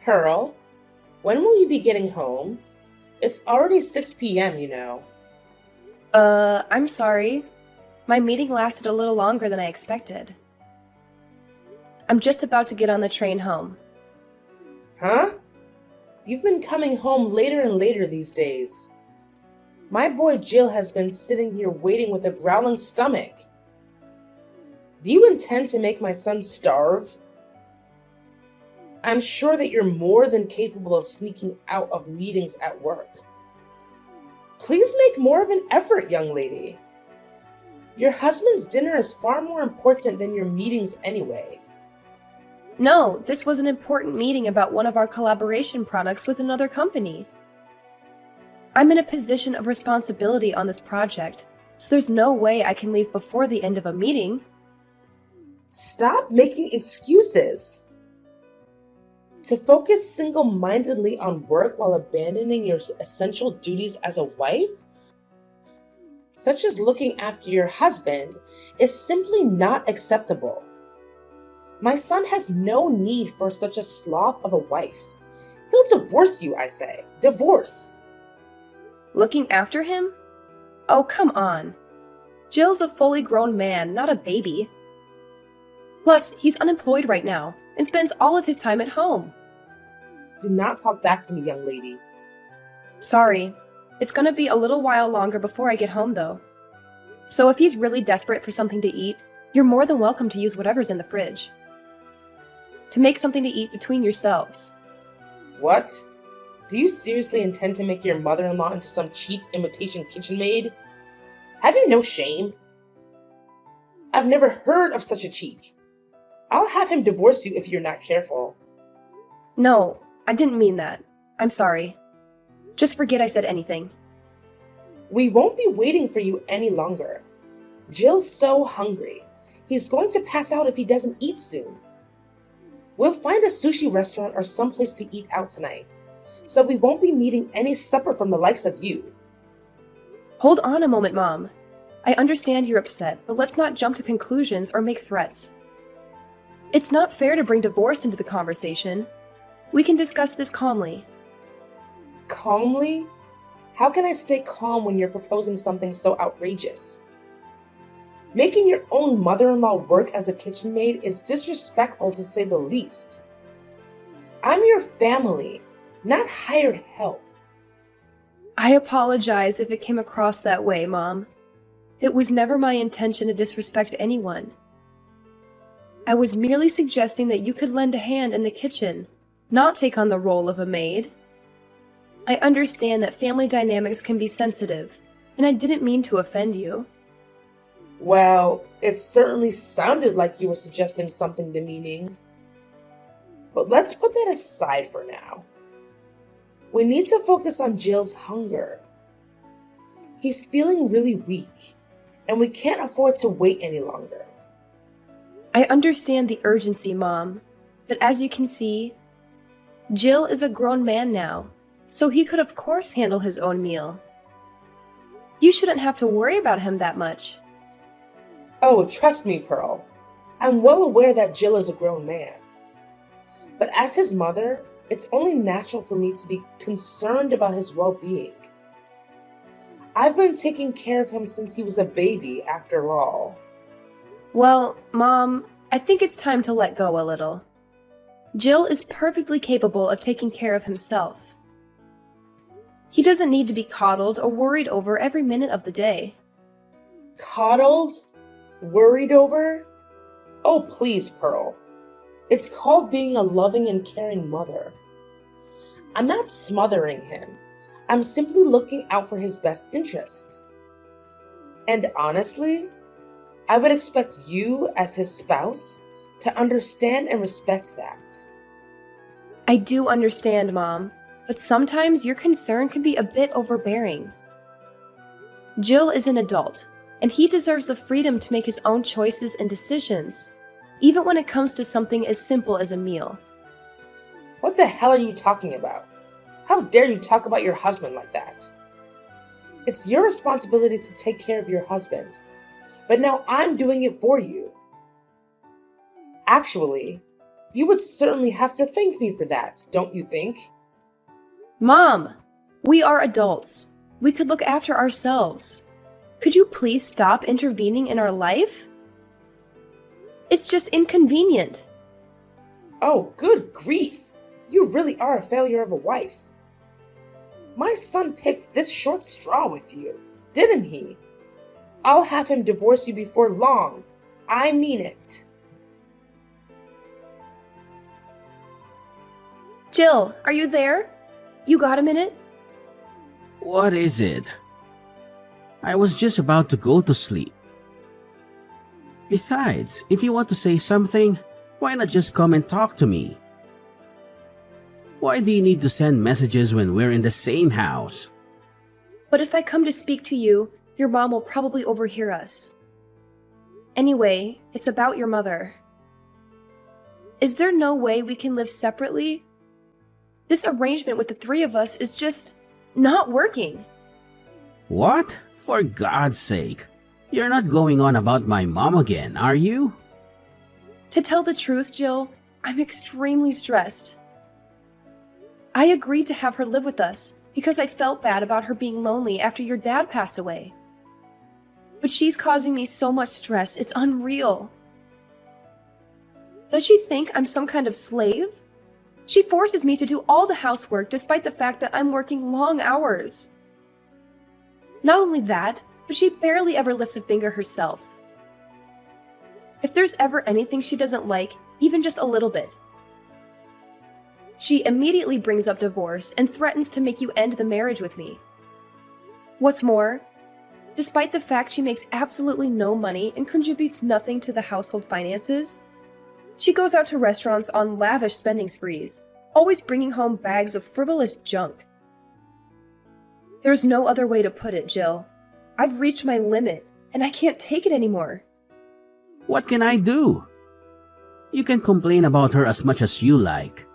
Pearl, when will you be getting home? It's already 6 p.m., you know. I'm sorry. My meeting lasted a little longer than I expected. I'm just about to get on the train home. Huh? You've been coming home later and later these days. My boy Jill has been sitting here waiting with a growling stomach. Do you intend to make my son starve? I'm sure that you're more than capable of sneaking out of meetings at work. Please make more of an effort, young lady. Your husband's dinner is far more important than your meetings anyway. No, this was an important meeting about one of our collaboration products with another company. I'm in a position of responsibility on this project, so there's no way I can leave before the end of a meeting. Stop making excuses. To focus single-mindedly on work while abandoning your essential duties as a wife, such as looking after your husband, is simply not acceptable. My son has no need for such a sloth of a wife. He'll divorce you, I say. Divorce. Looking after him? Oh, come on. Jill's a fully grown man, not a baby. Plus, he's unemployed right now and spends all of his time at home. Do not talk back to me, young lady. Sorry. It's gonna be a little while longer before I get home, though. So if he's really desperate for something to eat, you're more than welcome to use whatever's in the fridge. To make something to eat between yourselves. What? Do you seriously intend to make your mother-in-law into some cheap imitation kitchen maid? Have you no shame? I've never heard of such a cheek. I'll have him divorce you if you're not careful. No, I didn't mean that. I'm sorry. Just forget I said anything. We won't be waiting for you any longer. Jill's so hungry. He's going to pass out if he doesn't eat soon. We'll find a sushi restaurant or someplace to eat out tonight, so we won't be needing any supper from the likes of you. Hold on a moment, Mom. I understand you're upset, but let's not jump to conclusions or make threats. It's not fair to bring divorce into the conversation. We can discuss this calmly. Calmly? How can I stay calm when you're proposing something so outrageous? Making your own mother-in-law work as a kitchen maid is disrespectful to say the least. I'm your family, not hired help. I apologize if it came across that way, Mom. It was never my intention to disrespect anyone. I was merely suggesting that you could lend a hand in the kitchen, not take on the role of a maid. I understand that family dynamics can be sensitive, and I didn't mean to offend you. Well, it certainly sounded like you were suggesting something demeaning. But let's put that aside for now. We need to focus on Jill's hunger. He's feeling really weak, and we can't afford to wait any longer. I understand the urgency, Mom, but as you can see, Jill is a grown man now, so he could of course handle his own meal. You shouldn't have to worry about him that much. Oh, trust me, Pearl. I'm well aware that Jill is a grown man. But as his mother, it's only natural for me to be concerned about his well-being. I've been taking care of him since he was a baby, after all. Well, Mom, I think it's time to let go a little. Jill is perfectly capable of taking care of himself. He doesn't need to be coddled or worried over every minute of the day. Coddled? Worried over? Oh, please, Pearl. It's called being a loving and caring mother. I'm not smothering him. I'm simply looking out for his best interests. And honestly, I would expect you, as his spouse, to understand and respect that. I do understand, Mom, but sometimes your concern can be a bit overbearing. Jill is an adult, and he deserves the freedom to make his own choices and decisions, even when it comes to something as simple as a meal. What the hell are you talking about? How dare you talk about your husband like that? It's your responsibility to take care of your husband, but now I'm doing it for you. Actually, You would certainly have to thank me for that, don't you think? Mom, we are adults. We could look after ourselves. Could you please stop intervening in our life? It's just inconvenient. Oh, good grief! You really are a failure of a wife. My son picked this short straw with you, didn't he? I'll have him divorce you before long. I mean it. Jill, are you there? You got a minute? What is it? I was just about to go to sleep. Besides, if you want to say something, why not just come and talk to me? Why do you need to send messages when we're in the same house? But if I come to speak to you, your mom will probably overhear us. Anyway, it's about your mother. Is there no way we can live separately? This arrangement with the three of us is just not working. What? For God's sake. You're not going on about my mom again, are you? To tell the truth, Jill, I'm extremely stressed. I agreed to have her live with us because I felt bad about her being lonely after your dad passed away. But she's causing me so much stress, it's unreal. Does she think I'm some kind of slave? She forces me to do all the housework despite the fact that I'm working long hours. Not only that, but she barely ever lifts a finger herself. If there's ever anything she doesn't like, even just a little bit, she immediately brings up divorce and threatens to make you end the marriage with me. What's more, despite the fact she makes absolutely no money and contributes nothing to the household finances, she goes out to restaurants on lavish spending sprees, always bringing home bags of frivolous junk. There's no other way to put it, Jill. I've reached my limit, and I can't take it anymore. What can I do? You can complain about her as much as you like.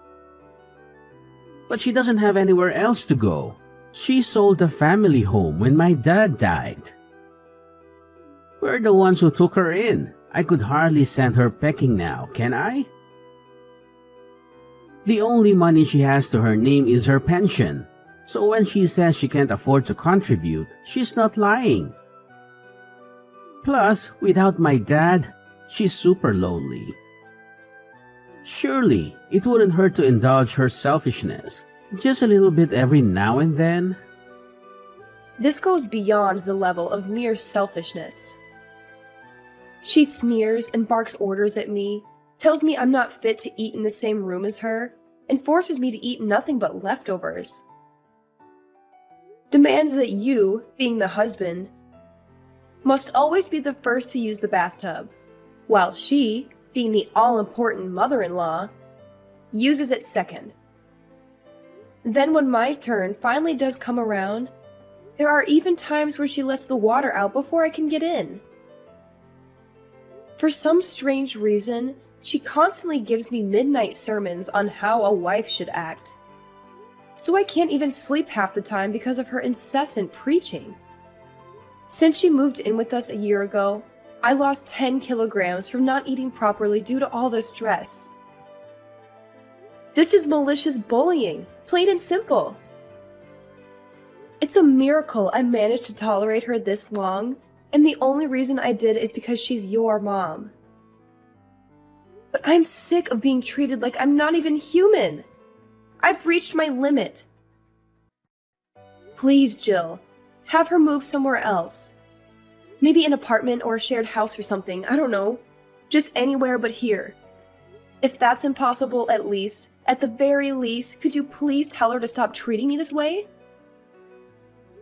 But she doesn't have anywhere else to go. She sold the family home when my dad died. We're the ones who took her in. I could hardly send her packing now, can I? The only money she has to her name is her pension. So when she says she can't afford to contribute, she's not lying. Plus, without my dad, she's super lonely. Surely, it wouldn't hurt to indulge her selfishness, just a little bit every now and then. This goes beyond the level of mere selfishness. She sneers and barks orders at me, tells me I'm not fit to eat in the same room as her, and forces me to eat nothing but leftovers. Demands that you, being the husband, must always be the first to use the bathtub, while she, being the all-important mother-in-law, uses it second. Then when my turn finally does come around, there are even times where she lets the water out before I can get in. For some strange reason, she constantly gives me midnight sermons on how a wife should act. So I can't even sleep half the time because of her incessant preaching. Since she moved in with us a year ago, I lost 10 kilograms from not eating properly due to all the stress. This is malicious bullying, plain and simple. It's a miracle I managed to tolerate her this long, and the only reason I did is because she's your mom. But I'm sick of being treated like I'm not even human. I've reached my limit. Please, Jill, have her move somewhere else. Maybe an apartment or a shared house or something, I don't know. Just anywhere but here. If that's impossible, at the very least, could you please tell her to stop treating me this way?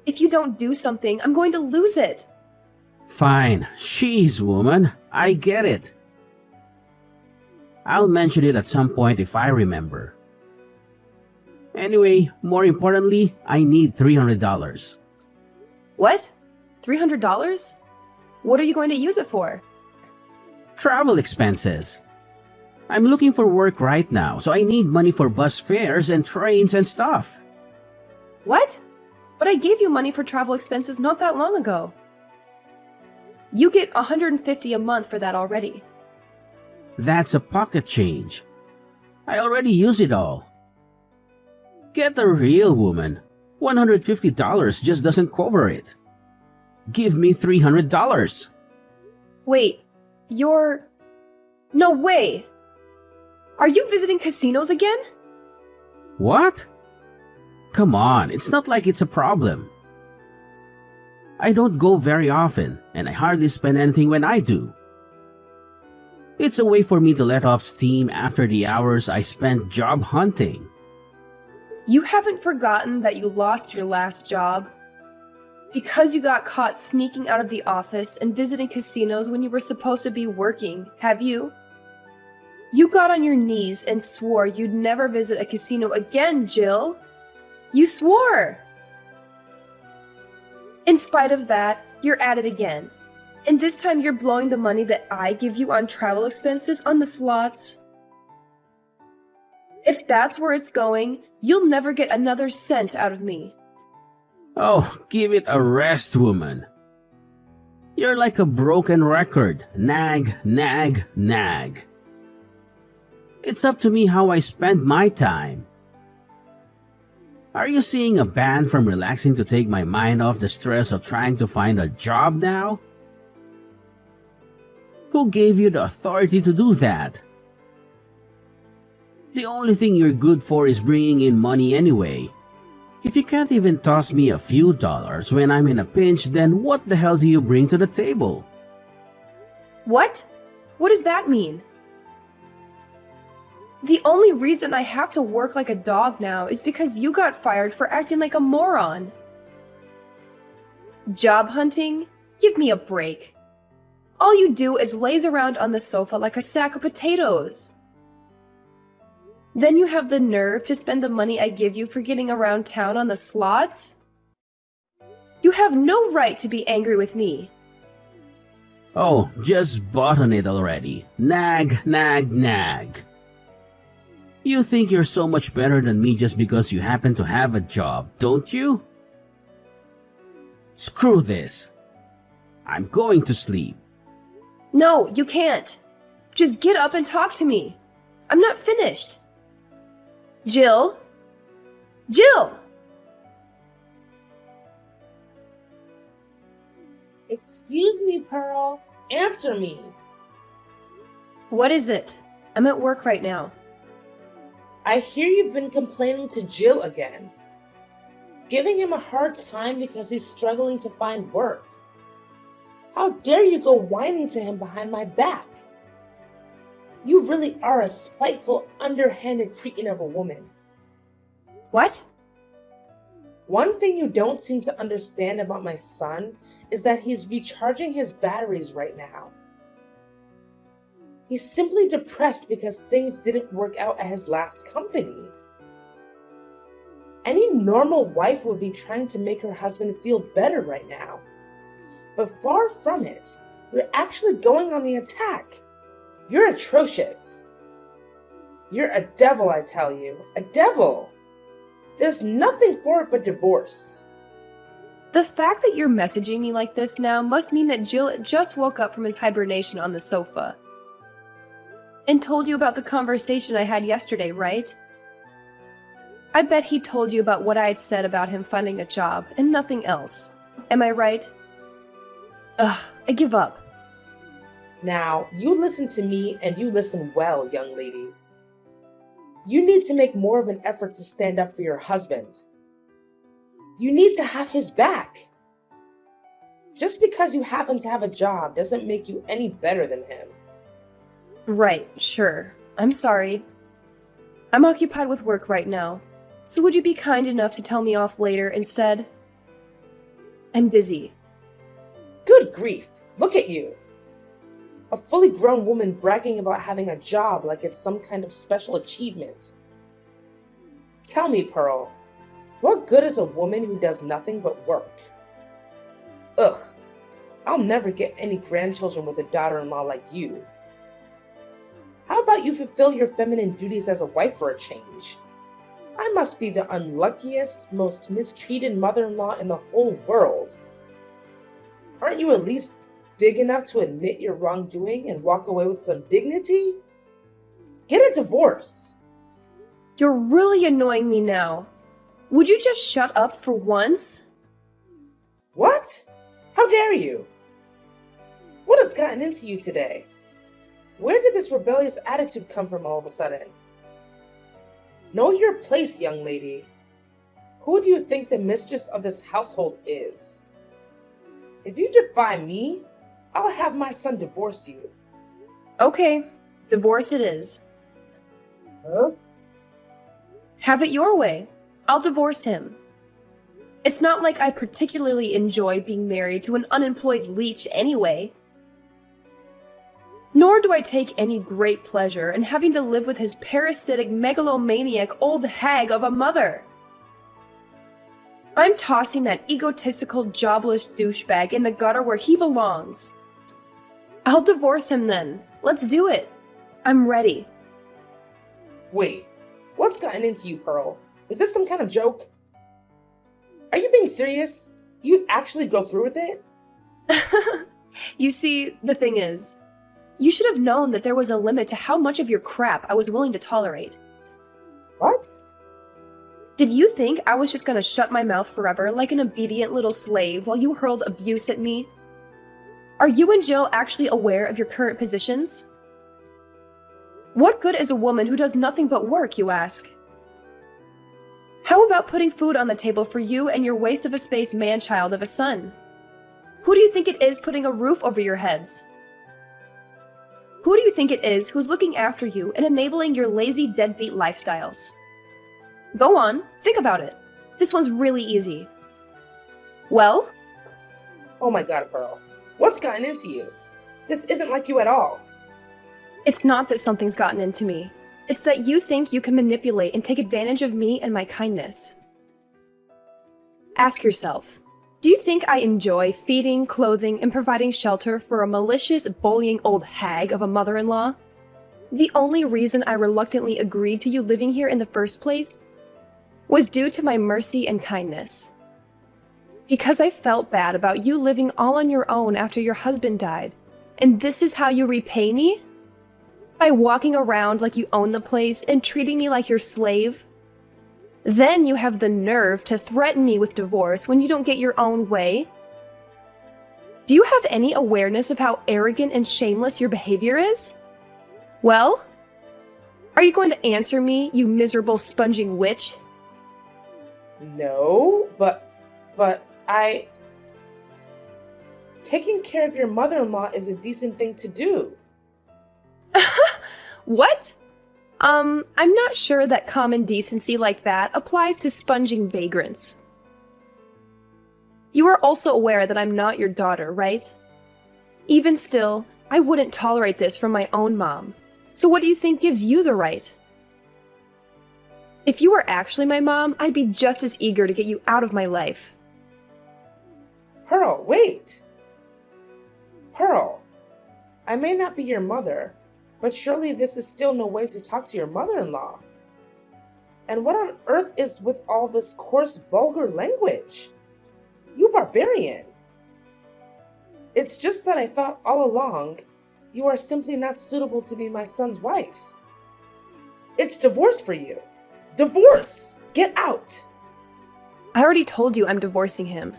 If you don't do something, I'm going to lose it. Fine, she's woman. I get it. I'll mention it at some point if I remember. Anyway, more importantly, I need $300. What? $300? What are you going to use it for? Travel expenses. I'm looking for work right now, so I need money for bus fares and trains and stuff. What? But I gave you money for travel expenses not that long ago. You get $150 a month for that already. That's a pocket change. I already use it all. Get a real woman. $150 just doesn't cover it. Give me $300. Wait, you're... No way! Are you visiting casinos again? What? Come on, it's not like it's a problem. I don't go very often, and I hardly spend anything when I do. It's a way for me to let off steam after the hours I spent job hunting. You haven't forgotten that you lost your last job? Because you got caught sneaking out of the office and visiting casinos when you were supposed to be working, have you? You got on your knees and swore you'd never visit a casino again, Jill. You swore! In spite of that, you're at it again. And this time you're blowing the money that I give you on travel expenses on the slots. If that's where it's going, you'll never get another cent out of me. Oh, give it a rest, woman. You're like a broken record. Nag, nag, nag. It's up to me how I spend my time. Are you seeing a ban from relaxing to take my mind off the stress of trying to find a job now? Who gave you the authority to do that? The only thing you're good for is bringing in money anyway. If you can't even toss me a few dollars when I'm in a pinch, then what the hell do you bring to the table? What? What does that mean? The only reason I have to work like a dog now is because you got fired for acting like a moron. Job hunting? Give me a break. All you do is laze around on the sofa like a sack of potatoes. Then you have the nerve to spend the money I give you for getting around town on the slots? You have no right to be angry with me. Oh, just button it already. Nag, nag, nag. You think you're so much better than me just because you happen to have a job, don't you? Screw this. I'm going to sleep. No, you can't. Just get up and talk to me. I'm not finished. Jill? Jill! Excuse me, Pearl. Answer me. What is it? I'm at work right now. I hear you've been complaining to Jill again. Giving him a hard time because he's struggling to find work. How dare you go whining to him behind my back? You really are a spiteful, underhanded cretin of a woman. What? One thing you don't seem to understand about my son is that he's recharging his batteries right now. He's simply depressed because things didn't work out at his last company. Any normal wife would be trying to make her husband feel better right now. But far from it, you're actually going on the attack. You're atrocious. You're a devil, I tell you. A devil. There's nothing for it but divorce. The fact that you're messaging me like this now must mean that Jill just woke up from his hibernation on the sofa. And told you about the conversation I had yesterday, right? I bet he told you about what I had said about him finding a job and nothing else. Am I right? Ugh, I give up. Now, you listen to me and you listen well, young lady. You need to make more of an effort to stand up for your husband. You need to have his back. Just because you happen to have a job doesn't make you any better than him. Right, sure. I'm sorry. I'm occupied with work right now. So would you be kind enough to tell me off later instead? I'm busy. Good grief, look at you. A fully grown woman bragging about having a job like it's some kind of special achievement. Tell me, Pearl, what good is a woman who does nothing but work? Ugh, I'll never get any grandchildren with a daughter-in-law like you. How about you fulfill your feminine duties as a wife for a change? I must be the unluckiest, most mistreated mother-in-law in the whole world. Aren't you at least big enough to admit your wrongdoing and walk away with some dignity? Get a divorce. You're really annoying me now. Would you just shut up for once? What? How dare you? What has gotten into you today? Where did this rebellious attitude come from all of a sudden? Know your place, young lady. Who do you think the mistress of this household is? If you defy me, I'll have my son divorce you. Okay, divorce it is. Huh? Have it your way. I'll divorce him. It's not like I particularly enjoy being married to an unemployed leech anyway. Nor do I take any great pleasure in having to live with his parasitic megalomaniac old hag of a mother. I'm tossing that egotistical, jobless douchebag in the gutter where he belongs. I'll divorce him then. Let's do it. I'm ready. Wait, what's gotten into you, Pearl? Is this some kind of joke? Are you being serious? You actually go through with it? You see, the thing is, you should have known that there was a limit to how much of your crap I was willing to tolerate. What? Did you think I was just gonna shut my mouth forever like an obedient little slave while you hurled abuse at me? Are you and Jill actually aware of your current positions? What good is a woman who does nothing but work, you ask? How about putting food on the table for you and your waste of a space man-child of a son? Who do you think it is putting a roof over your heads? Who do you think it is who's looking after you and enabling your lazy deadbeat lifestyles? Go on, think about it. This one's really easy. Well? Oh my god, Pearl. What's gotten into you? This isn't like you at all. It's not that something's gotten into me. It's that you think you can manipulate and take advantage of me and my kindness. Ask yourself, do you think I enjoy feeding, clothing, and providing shelter for a malicious, bullying old hag of a mother-in-law? The only reason I reluctantly agreed to you living here in the first place was due to my mercy and kindness. Because I felt bad about you living all on your own after your husband died. And this is how you repay me? By walking around like you own the place and treating me like your slave? Then you have the nerve to threaten me with divorce when you don't get your own way? Do you have any awareness of how arrogant and shameless your behavior is? Well? Are you going to answer me, you miserable sponging witch? No, but taking care of your mother-in-law is a decent thing to do. What? I'm not sure that common decency like that applies to sponging vagrants. You are also aware that I'm not your daughter, right? Even still, I wouldn't tolerate this from my own mom. So what do you think gives you the right? If you were actually my mom, I'd be just as eager to get you out of my life. Pearl, wait! Pearl, I may not be your mother, but surely this is still no way to talk to your mother-in-law. And what on earth is with all this coarse, vulgar language? You barbarian! It's just that I thought all along you are simply not suitable to be my son's wife. It's divorce for you. Divorce! Get out! I already told you I'm divorcing him.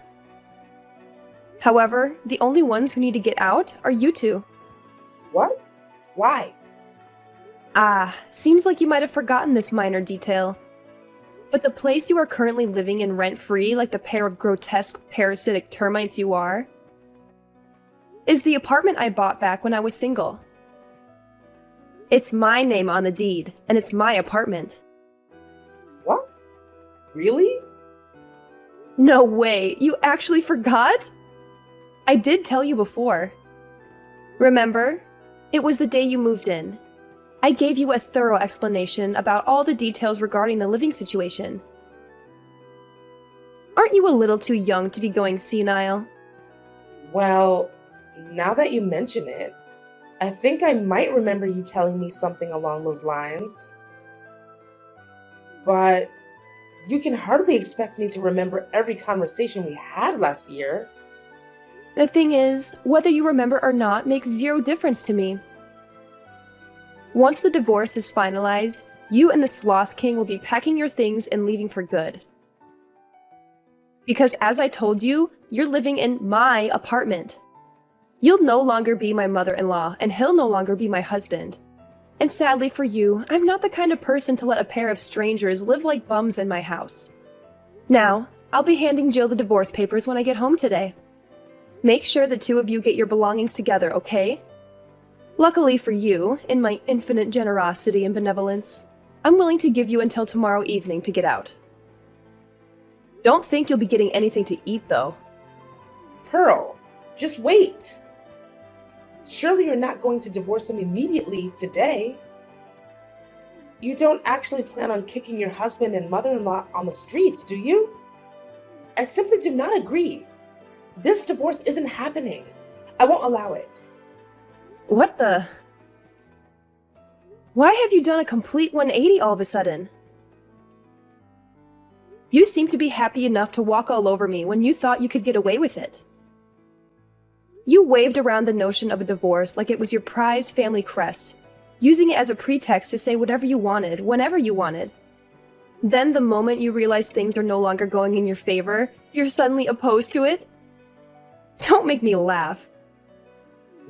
However, the only ones who need to get out are you two. What? Why? Seems like you might have forgotten this minor detail. But the place you are currently living in rent-free, like the pair of grotesque, parasitic termites you are, is the apartment I bought back when I was single. It's my name on the deed, and it's my apartment. What? Really? No way, you actually forgot? I did tell you before. Remember? It was the day you moved in. I gave you a thorough explanation about all the details regarding the living situation. Aren't you a little too young to be going senile? Well, now that you mention it, I think I might remember you telling me something along those lines. But you can hardly expect me to remember every conversation we had last year. The thing is, whether you remember or not makes zero difference to me. Once the divorce is finalized, you and the Sloth King will be packing your things and leaving for good. Because as I told you, you're living in my apartment. You'll no longer be my mother-in-law, and he'll no longer be my husband. And sadly for you, I'm not the kind of person to let a pair of strangers live like bums in my house. Now, I'll be handing Jill the divorce papers when I get home today. Make sure the two of you get your belongings together, okay? Luckily for you, in my infinite generosity and benevolence, I'm willing to give you until tomorrow evening to get out. Don't think you'll be getting anything to eat, though. Pearl, just wait. Surely you're not going to divorce him immediately today. You don't actually plan on kicking your husband and mother-in-law on the streets, do you? I simply do not agree. This divorce isn't happening. I won't allow it. What the? Why have you done a complete 180 all of a sudden? You seem to be happy enough to walk all over me when you thought you could get away with it. You waved around the notion of a divorce like it was your prized family crest, using it as a pretext to say whatever you wanted, whenever you wanted. Then the moment you realize things are no longer going in your favor, you're suddenly opposed to it? Don't make me laugh.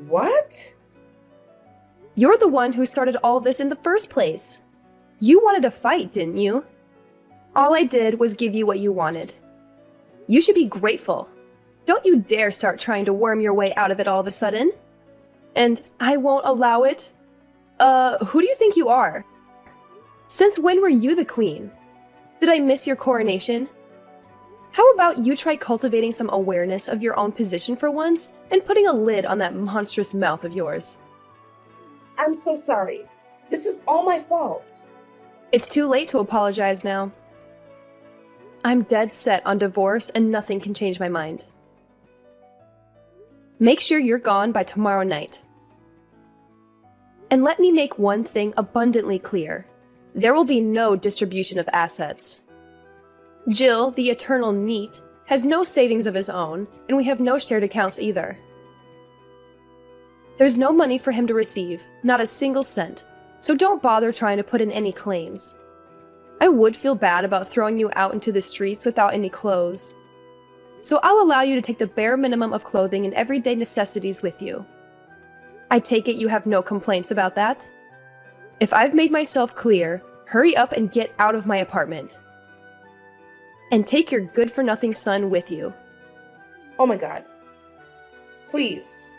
What? You're the one who started all this in the first place. You wanted to fight, didn't you? All I did was give you what you wanted. You should be grateful. Don't you dare start trying to worm your way out of it all of a sudden. And I won't allow it. Who do you think you are? Since when were you the queen? Did I miss your coronation? How about you try cultivating some awareness of your own position for once and putting a lid on that monstrous mouth of yours? I'm so sorry. This is all my fault. It's too late to apologize now. I'm dead set on divorce and nothing can change my mind. Make sure you're gone by tomorrow night. And let me make one thing abundantly clear. There will be no distribution of assets. Jill, the eternal NEET, has no savings of his own, and we have no shared accounts either. There's no money for him to receive, not a single cent, so don't bother trying to put in any claims. I would feel bad about throwing you out into the streets without any clothes. So I'll allow you to take the bare minimum of clothing and everyday necessities with you. I take it you have no complaints about that? If I've made myself clear, hurry up and get out of my apartment. And take your good-for-nothing son with you. Oh my God. Please.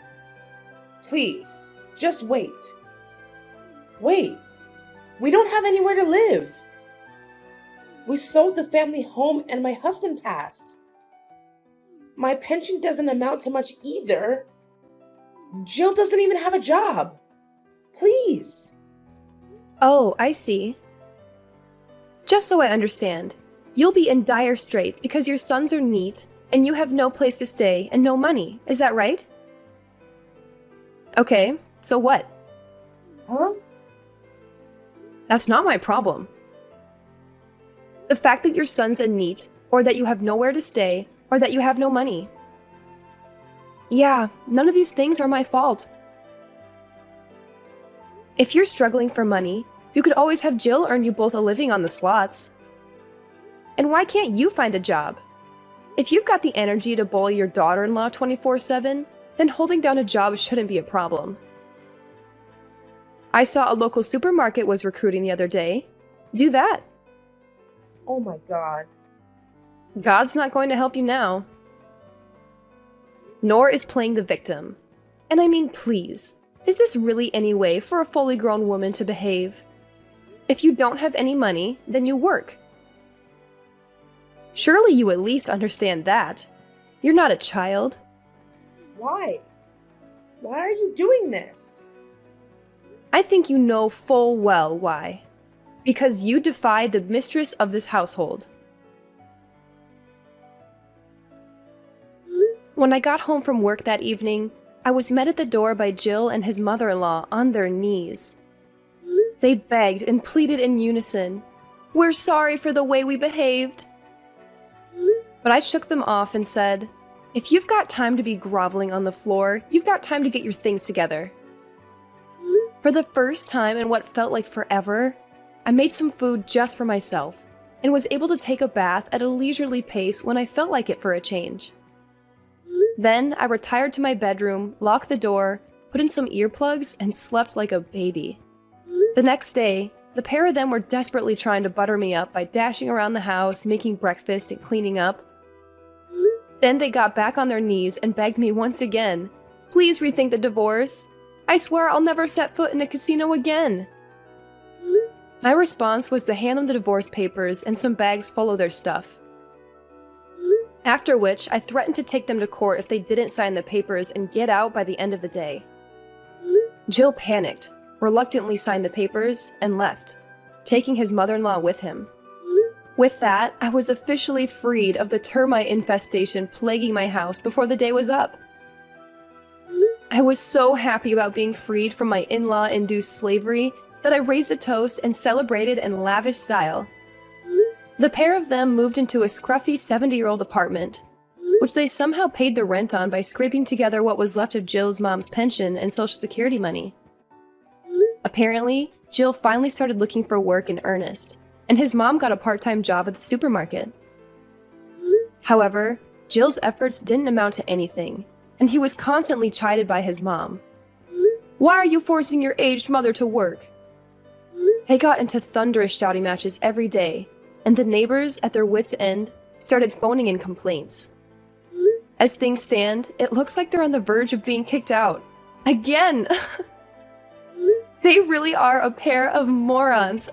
Please. Just wait. Wait. We don't have anywhere to live. We sold the family home and my husband passed. My pension doesn't amount to much either. Jill doesn't even have a job. Please. Oh, I see. Just so I understand, you'll be in dire straits because your sons are NEET and you have no place to stay and no money. Is that right? Okay, so what? Huh? That's not my problem. The fact that your son's a NEET, or that you have nowhere to stay, or that you have no money. Yeah, none of these things are my fault. If you're struggling for money, you could always have Jill earn you both a living on the slots. And why can't you find a job? If you've got the energy to bully your daughter-in-law 24/7, then holding down a job shouldn't be a problem. I saw a local supermarket was recruiting the other day. Do that. Oh my God. God's not going to help you now. Nor is playing the victim. And I mean, please, is this really any way for a fully grown woman to behave? If you don't have any money, then you work. Surely you at least understand that. You're not a child. Why? Why are you doing this? I think you know full well why. Because you defied the mistress of this household. When I got home from work that evening, I was met at the door by Jill and his mother-in-law on their knees. They begged and pleaded in unison, "We're sorry for the way we behaved." But I shook them off and said, "If you've got time to be groveling on the floor, you've got time to get your things together." For the first time in what felt like forever, I made some food just for myself and was able to take a bath at a leisurely pace when I felt like it for a change. Then I retired to my bedroom, locked the door, put in some earplugs, and slept like a baby. The next day, the pair of them were desperately trying to butter me up by dashing around the house, making breakfast, and cleaning up. Then they got back on their knees and begged me once again, "Please rethink the divorce. I swear I'll never set foot in a casino again." My response was to hand them the divorce papers and some bags full of their stuff. After which, I threatened to take them to court if they didn't sign the papers and get out by the end of the day. Jill panicked, reluctantly signed the papers, and left, taking his mother-in-law with him. With that, I was officially freed of the termite infestation plaguing my house before the day was up. I was so happy about being freed from my in-law-induced slavery that I raised a toast and celebrated in lavish style. The pair of them moved into a scruffy 70-year-old apartment, which they somehow paid the rent on by scraping together what was left of Jill's mom's pension and Social Security money. Apparently, Jill finally started looking for work in earnest, and his mom got a part-time job at the supermarket. However, Jill's efforts didn't amount to anything, and he was constantly chided by his mom. "Why are you forcing your aged mother to work?" They got into thunderous shouting matches every day, and the neighbors, at their wits' end, started phoning in complaints. As things stand, it looks like they're on the verge of being kicked out. Again! They really are a pair of morons.